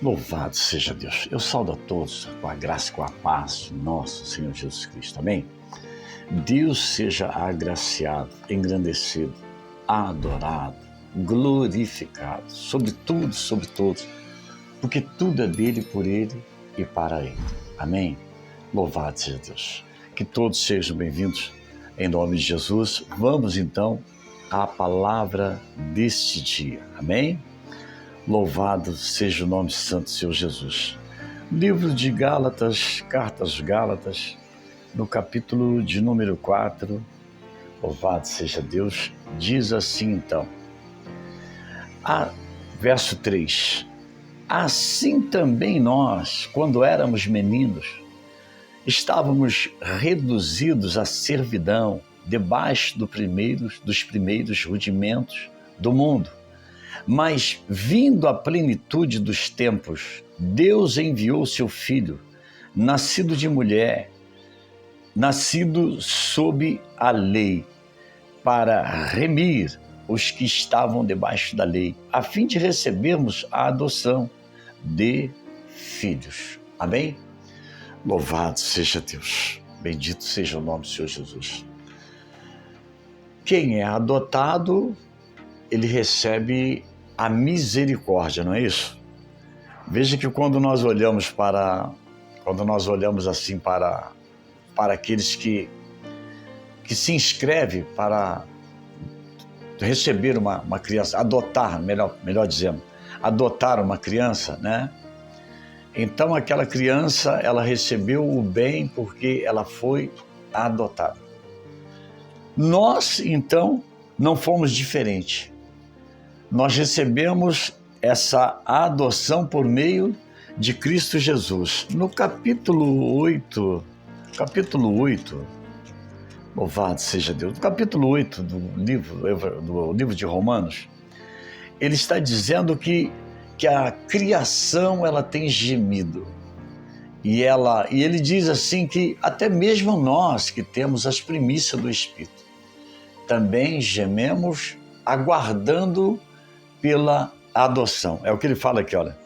Louvado seja Deus. Eu saudo a todos com a graça e com a paz de nosso Senhor Jesus Cristo. Amém? Deus seja agraciado, engrandecido, adorado, glorificado, sobre tudo, sobre todos, porque tudo é dele, por ele e para ele. Amém? Louvado seja Deus. Que todos sejam bem-vindos em nome de Jesus. Vamos então à palavra deste dia. Amém? Louvado seja o nome santo do Senhor Jesus. Livro de Gálatas, Cartas Gálatas, no capítulo de número 4, louvado seja Deus, diz assim então, verso 3, assim também nós, quando éramos meninos, estávamos reduzidos à servidão, debaixo dos primeiros rudimentos do mundo. Mas, vindo a plenitude dos tempos, Deus enviou seu Filho, nascido de mulher, nascido sob a lei, para remir os que estavam debaixo da lei, a fim de recebermos a adoção de filhos. Amém? Louvado seja Deus, bendito seja o nome do Senhor Jesus. Quem é adotado, ele recebe a misericórdia, não é isso? Veja que quando nós olhamos assim para aqueles que se inscrevem para receber uma criança, adotar, melhor dizendo, adotar uma criança, né? Então aquela criança, ela recebeu o bem porque ela foi adotada. Nós, então, não fomos diferentes. Nós recebemos essa adoção por meio de Cristo Jesus. No capítulo 8, louvado seja Deus, no capítulo 8 do livro de Romanos, ele está dizendo que a criação ela tem gemido. E ele diz assim que até mesmo nós que temos as primícias do Espírito, também gememos aguardando pela adoção. É o que ele fala aqui, olha.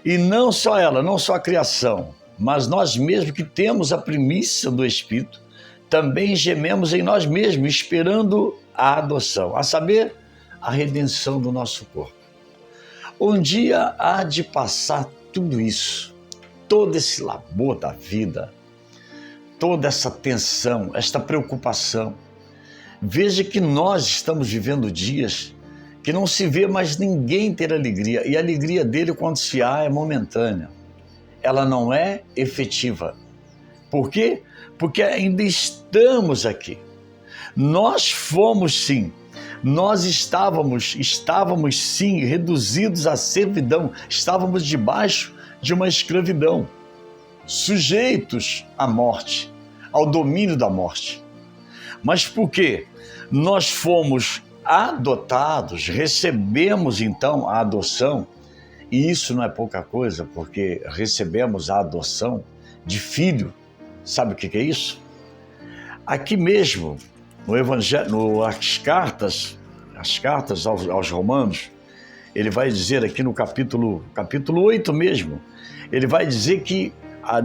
E não só ela, não só a criação, mas nós mesmos que temos a primícia do Espírito, também gememos em nós mesmos, esperando a adoção, a saber, a redenção do nosso corpo. Um dia há de passar tudo isso, todo esse labor da vida, toda essa tensão, esta preocupação. Veja que nós estamos vivendo dias que não se vê mais ninguém ter alegria, e a alegria dele, quando se há, é momentânea. Ela não é efetiva. Por quê? Porque ainda estamos aqui. Nós fomos sim, nós estávamos sim reduzidos à servidão, estávamos debaixo de uma escravidão, sujeitos à morte, ao domínio da morte. Mas por quê? Nós fomos adotados, recebemos então a adoção, e isso não é pouca coisa, porque recebemos a adoção de filho. Sabe o que é isso? Aqui mesmo, no Evangelho, as cartas aos Romanos, ele vai dizer aqui no capítulo 8 mesmo, ele vai dizer que,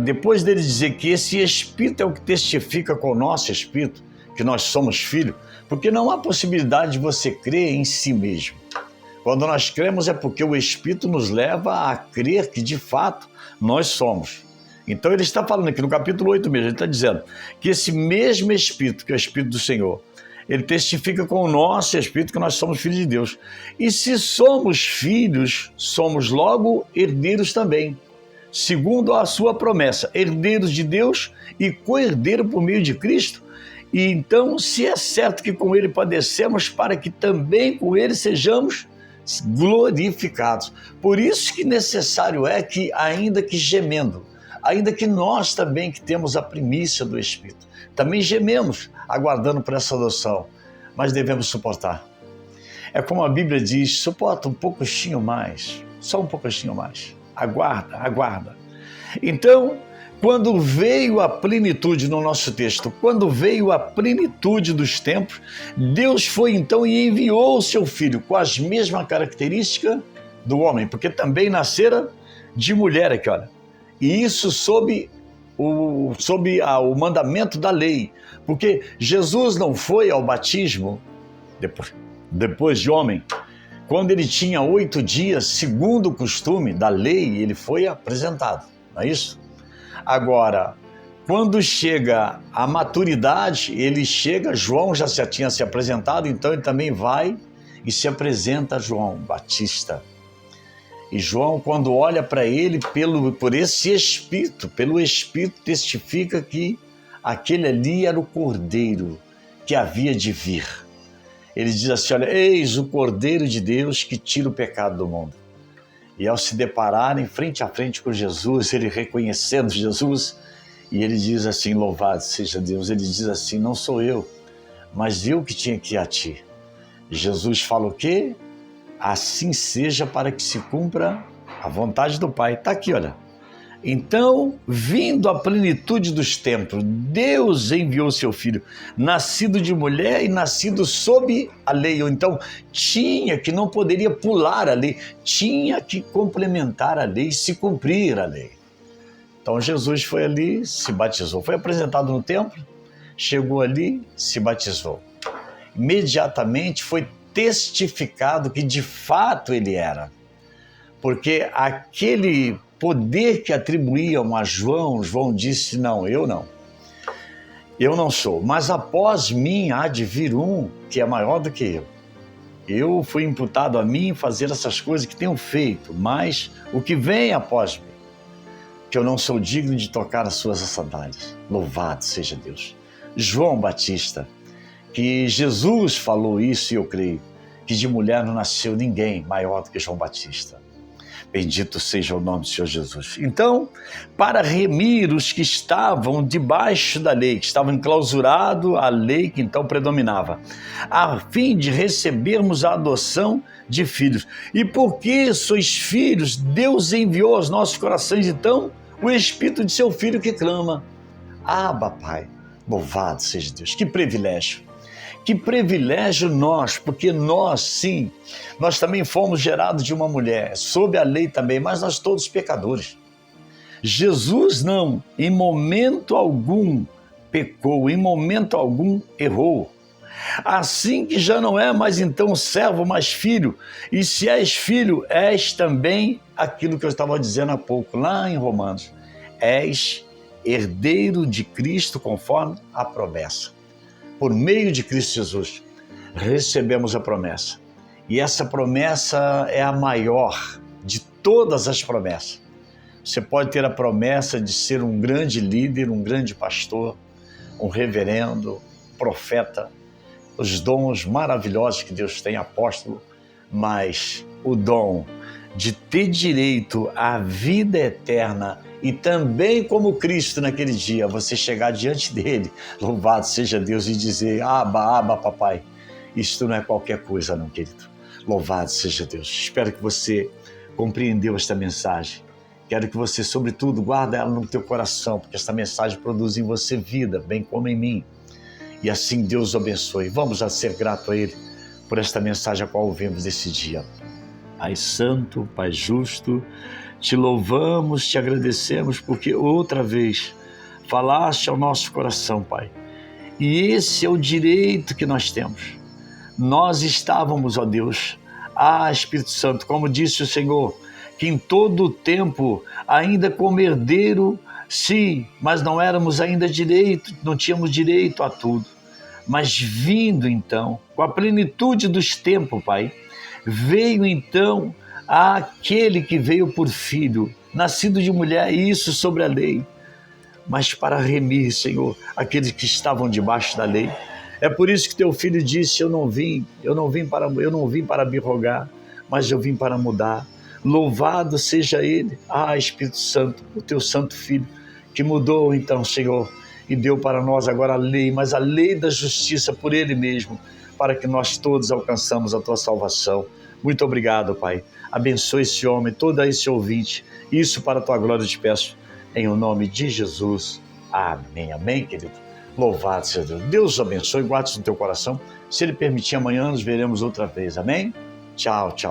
depois dele dizer que esse Espírito é o que testifica com o nosso Espírito, que nós somos filhos, porque não há possibilidade de você crer em si mesmo. Quando nós cremos é porque o Espírito nos leva a crer que de fato nós somos. Então ele está falando aqui no capítulo 8 mesmo, ele está dizendo que esse mesmo Espírito, que é o Espírito do Senhor, ele testifica com o nosso Espírito que nós somos filhos de Deus. E se somos filhos, somos logo herdeiros também, segundo a sua promessa, herdeiros de Deus e co-herdeiro por meio de Cristo. E então, se é certo que com ele padecemos, para que também com ele sejamos glorificados. Por isso que necessário é que, ainda que gemendo, ainda que nós também que temos a primícia do Espírito, também gememos, aguardando por essa adoção, mas devemos suportar. É como a Bíblia diz, suporta um pouquinho mais, só um pouquinho mais, aguarda. Então, quando veio a plenitude, no nosso texto, quando veio a plenitude dos tempos, Deus foi então e enviou o seu Filho com as mesmas características do homem, porque também nascera de mulher aqui, olha. E isso sob o mandamento da lei. Porque Jesus não foi ao batismo depois de homem. Quando ele tinha 8 dias, segundo o costume da lei, ele foi apresentado. Não é isso? Agora, quando chega a maturidade, João já tinha se apresentado, então ele também vai e se apresenta a João Batista. E João, quando olha para ele, por esse Espírito, pelo Espírito, testifica que aquele ali era o Cordeiro que havia de vir. Ele diz assim, olha, eis o Cordeiro de Deus que tira o pecado do mundo. E ao se depararem frente a frente com Jesus, ele reconhecendo Jesus, e ele diz assim, louvado seja Deus, ele diz assim, não sou eu, mas eu que tinha que ir a ti. Jesus fala o quê? Assim seja para que se cumpra a vontade do Pai. Está aqui, olha. Então, vindo a plenitude dos tempos, Deus enviou seu Filho, nascido de mulher e nascido sob a lei. Ou então, não poderia pular a lei, tinha que complementar a lei, se cumprir a lei. Então, Jesus foi ali, se batizou, foi apresentado no templo, chegou ali, se batizou. Imediatamente foi testificado que de fato ele era. Porque aquele poder que atribuíam a João, João disse, não, eu não sou, mas após mim há de vir um que é maior do que eu. Eu fui imputado a mim fazer essas coisas que tenho feito, mas o que vem após mim, que eu não sou digno de tocar as suas sandálias. Louvado seja Deus. João Batista, que Jesus falou isso e eu creio, que de mulher não nasceu ninguém maior do que João Batista. Bendito seja o nome do Senhor Jesus. Então, para remir os que estavam debaixo da lei, que estavam enclausurados à lei que então predominava, a fim de recebermos a adoção de filhos. E porque sois filhos, Deus enviou aos nossos corações, então, o Espírito de seu Filho que clama, Abba, Pai. Louvado seja Deus. Que privilégio. Que privilégio nós, porque nós, sim, nós também fomos gerados de uma mulher, sob a lei também, mas nós todos pecadores. Jesus não, em momento algum pecou, em momento algum errou. Assim que já não é mais então servo, mas filho, e se és filho, és também aquilo que eu estava dizendo há pouco, lá em Romanos, és herdeiro de Cristo conforme a promessa. Por meio de Cristo Jesus, recebemos a promessa. E essa promessa é a maior de todas as promessas. Você pode ter a promessa de ser um grande líder, um grande pastor, um reverendo, profeta, os dons maravilhosos que Deus tem, apóstolo, mas o dom de ter direito à vida eterna e também como Cristo naquele dia, você chegar diante dele, louvado seja Deus, e dizer, Abba, papai, isto não é qualquer coisa não, querido. Louvado seja Deus. Espero que você compreendeu esta mensagem. Quero que você, sobretudo, guarde ela no teu coração, porque esta mensagem produz em você vida, bem como em mim. E assim Deus o abençoe. Vamos a ser grato a Ele por esta mensagem a qual ouvimos esse dia. Pai santo, Pai justo, te louvamos, te agradecemos, porque outra vez falaste ao nosso coração, Pai. E esse é o direito que nós temos. Nós estávamos, ó Deus, Espírito Santo, como disse o Senhor, que em todo o tempo, ainda como herdeiro, sim, mas não éramos ainda direito, não tínhamos direito a tudo. Mas vindo então, com a plenitude dos tempos, Pai, veio então aquele que veio por filho, nascido de mulher, e isso sobre a lei, mas para remir, Senhor, aqueles que estavam debaixo da lei. É por isso que teu filho disse, eu não vim para me rogar, mas eu vim para mudar. Louvado seja ele, Espírito Santo, o teu santo filho, que mudou então, Senhor, e deu para nós agora a lei, mas a lei da justiça por ele mesmo, para que nós todos alcançamos a tua salvação. Muito obrigado, Pai. Abençoe esse homem, todo esse ouvinte. Isso para a tua glória eu te peço, em o nome de Jesus. Amém. Amém, querido. Louvado seja Deus. Deus abençoe, guarde isso no teu coração. Se Ele permitir, amanhã nos veremos outra vez. Amém? Tchau, tchau.